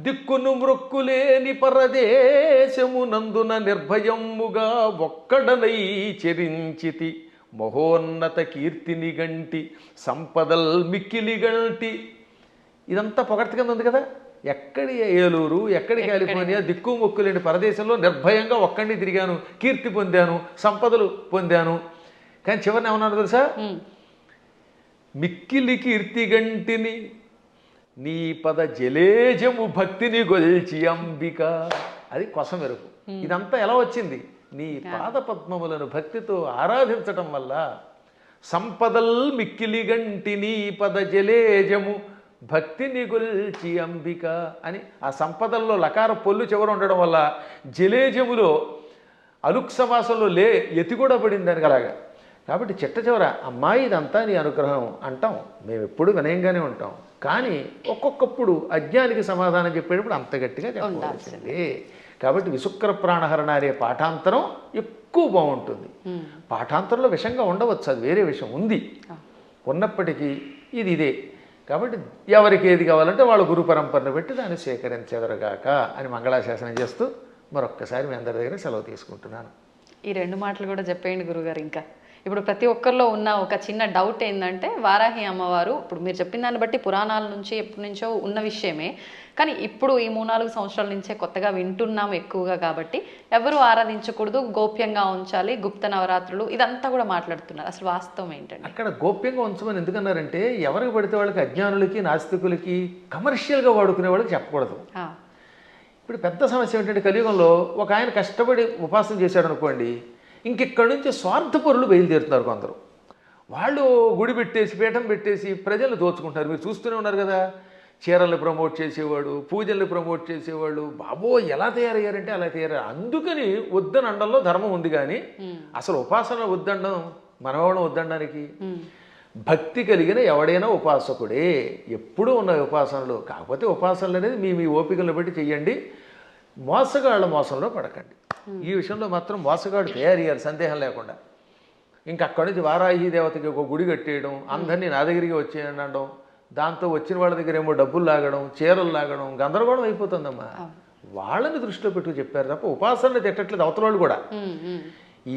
దిక్కును మృక్కులేని పరదేశమునందున నిర్భయముగా ఒక్కడనై చెరించితి, మహోన్నత కీర్తిని గంటి సంపదల్ మిక్కిలి గంటి. ఇదంతా పొగడ్త కింద ఉంది కదా. ఎక్కడి ఏలూరు, ఎక్కడి కాలిఫోర్నియా దిక్కు మొక్కులేని పరదేశంలో నిర్భయంగా ఒక్కడిని తిరిగాను, కీర్తి పొందాను, సంపదలు పొందాను. కానీ చివరిని ఏమన్నాడు తెలుసా? మిక్కిలి కీర్తి గంటిని నీ పద జలేజము భక్తిని గొల్చి అంబిక. అది కొసం మెరుపు. ఇదంతా ఎలా వచ్చింది? నీ పాద పద్మములను భక్తితో ఆరాధించటం వల్ల. సంపదల్ మిక్కిలి గంటి నీ పద జలేజము భక్తిని గొల్చి అంబిక అని ఆ సంపదల్లో లకార పొల్లు చివర ఉండడం వల్ల జలేజములో అలుక్ సమాసంలో ఎతి కూడా పడింది దానికి అలాగా. కాబట్టి చిట్ట చివర అమ్మాయి ఇదంతా నీ అనుగ్రహం అంటాం. మేము ఎప్పుడు వినయంగానే ఉంటాం. కానీ ఒక్కొక్కప్పుడు అజ్ఞానికి సమాధానం చెప్పేటప్పుడు అంత గట్టిగా చెప్పాల్సిందే. కాబట్టి విశుక్ర ప్రాణహరణ అనే పాఠాంతరం ఎక్కువ బాగుంటుంది. పాఠాంతరంలో విషంగా ఉండవచ్చు, అది వేరే విషయం ఉంది. ఉన్నప్పటికీ ఇదే. కాబట్టి ఎవరికి ఏది కావాలంటే వాళ్ళ గురు పరంపరను పెట్టి దాన్ని స్వీకరించెదరుగాక అని మంగళాశాసనం చేస్తూ మరొక్కసారి మీ అందరి దగ్గర సెలవు తీసుకుంటున్నాను. ఈ 2 మాటలు కూడా చెప్పేయండి గురుగారు. ఇంకా ఇప్పుడు ప్రతి ఒక్కరిలో ఉన్న ఒక చిన్న డౌట్ ఏంటంటే, వారాహి అమ్మవారు ఇప్పుడు మీరు చెప్పిన దాన్ని బట్టి పురాణాల నుంచి ఎప్పటి నుంచో ఉన్న విషయమే, కానీ ఇప్పుడు ఈ 3-4 సంవత్సరాల నుంచే కొత్తగా వింటున్నాం ఎక్కువగా. కాబట్టి ఎవరు ఆరాధించకూడదు, గోప్యంగా ఉంచాలి, గుప్త నవరాత్రులు ఇదంతా కూడా మాట్లాడుతున్నారు. అసలు వాస్తవం ఏంటంటే అక్కడ గోప్యంగా ఉంచమని ఎందుకన్నారంటే, ఎవరికి పడితే వాళ్ళకి, అజ్ఞానులకి, నాస్తికులకి, కమర్షియల్గా వాడుకునే వాళ్ళకి చెప్పకూడదు. ఇప్పుడు పెద్ద సమస్య ఏంటంటే, కలియుగంలో ఒక ఆయన కష్టపడి ఉపాసన చేశాడు అనుకోండి, ఇంకెక్కడి నుంచి స్వార్థపరులు బయలుదేరుతున్నారు కొందరు. వాళ్ళు గుడి పెట్టేసి, పీఠం పెట్టేసి ప్రజలు దోచుకుంటారు. మీరు చూస్తూనే ఉన్నారు కదా. చీరలు ప్రమోట్ చేసేవాడు, పూజల్ని ప్రమోట్ చేసేవాళ్ళు, బాబో ఎలా తయారయ్యారంటే అలా తయారయ్యారు. అందుకని వద్దని అండంలో ధర్మం ఉంది. కానీ అసలు ఉపాసన వద్దండం మనవాళ్ళం వద్దండానికి. భక్తి కలిగిన ఎవడైనా ఉపాసకుడే. ఎప్పుడూ ఉన్న ఉపాసనలు. కాకపోతే ఉపాసనలు అనేది మీ ఓపికలను బట్టి చెయ్యండి. మోసగాళ్ళ మోసంలో పడకండి. ఈ విషయంలో మాత్రం మోసగాడు తయారయ్యారు, సందేహం లేకుండా. ఇంకా అక్కడి నుంచి వారాహి దేవతకి ఒక గుడి కట్టేయడం, అందరినీ నా దగ్గరికి వచ్చేయండి అనడం, దాంతో వచ్చిన వాళ్ళ దగ్గర ఏమో డబ్బులు లాగడం, చీరలు లాగడం, గందరగోళం అయిపోతుందమ్మా. వాళ్ళని దృష్టిలో పెట్టు చెప్పారు తప్ప ఉపాసనని తిట్టట్లేదు అవతల వాళ్ళు కూడా.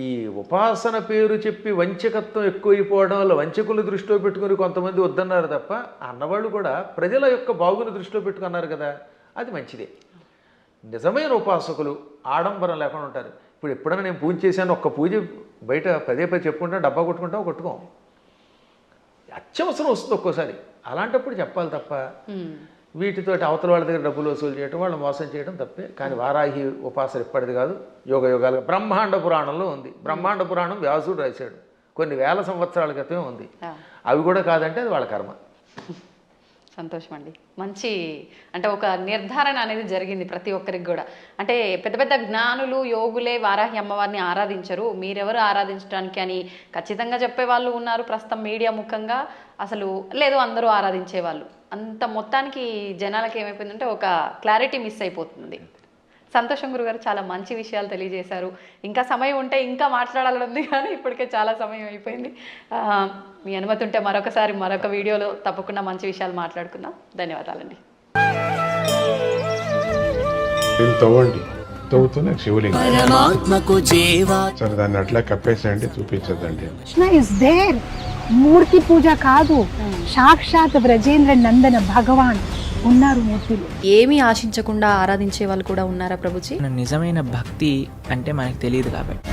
ఈ ఉపాసన పేరు చెప్పి వంచకత్వం ఎక్కువైపోవడం వల్ల వంచకులు దృష్టిలో పెట్టుకుని కొంతమంది వద్దన్నారు తప్ప, అన్నవాళ్ళు కూడా ప్రజల యొక్క బాగుని దృష్టిలో పెట్టుకున్నారు కదా, అది మంచిదే. నిజమైన ఉపాసకులు ఆడంబరం లేకుండా ఉంటారు. ఇప్పుడు ఎప్పుడైనా నేను పూజ చేశాను, ఒక్క పూజ బయట పదే పదే చెప్పుకుంటా డబ్బా కొట్టుకుంటాం కొట్టుకోం, అత్యవసరం వస్తుంది ఒక్కోసారి. అలాంటప్పుడు చెప్పాలి తప్ప వీటితోటి అవతల వాళ్ళ దగ్గర డబ్బులు వసూలు చేయడం, వాళ్ళు మోసం చేయడం తప్పే. కానీ వారాహి ఉపాసన ఇప్పటిది కాదు, యోగ యోగాలుగా బ్రహ్మాండ పురాణంలో ఉంది. బ్రహ్మాండ పురాణం వ్యాసుడు రాశాడు, కొన్ని వేల సంవత్సరాల క్రితమే ఉంది. అవి కూడా కాదంటే అది వాళ్ళ కర్మ. సంతోషం అండి. మంచి అంటే ఒక నిర్ధారణ అనేది జరిగింది ప్రతి ఒక్కరికి కూడా. అంటే పెద్ద పెద్ద జ్ఞానులు యోగులే వారాహి అమ్మవారిని ఆరాధించరు, మీరెవరు ఆరాధించడానికి అని ఖచ్చితంగా చెప్పే వాళ్ళు ఉన్నారు ప్రస్తుతం మీడియా ముఖంగా. అసలు లేదు అందరూ ఆరాధించే వాళ్ళు. అంత మొత్తానికి జనాలకి ఏమైపోయిందంటే ఒక క్లారిటీ మిస్ అయిపోతుంది. సంతోషం గురుగారు, చాలా మంచి విషయాలు తెలియజేశారు. ఇంకా సమయం ఉంటే ఇంకా మాట్లాడాలని ఉంది, కానీ ఇప్పటికే చాలా సమయం అయిపోయింది. మీ అనుమతి ఉంటే మరొకసారి మరొక వీడియోలో తప్పకుండా మంచి విషయాలు మాట్లాడుకుందాం. ధన్యవాదాలండి. తవ్వండి, తవ్వుతూనే శివలింగం సరే దాన్ని అట్లా కప్పేసేయండి, చూపించదండి. Krishna is there. మూర్తి పూజ కాదు, సాక్షాత్ బ్రజేంద్ర నందన భగవాన్ ఉన్నారు మూర్తిలో. ఏమీ ఆశించకుండా ఆరాధించే వాళ్ళు కూడా ఉన్నారా ప్రభుజీ? నిజమైన భక్తి అంటే మనకు తెలియదు కాబట్టి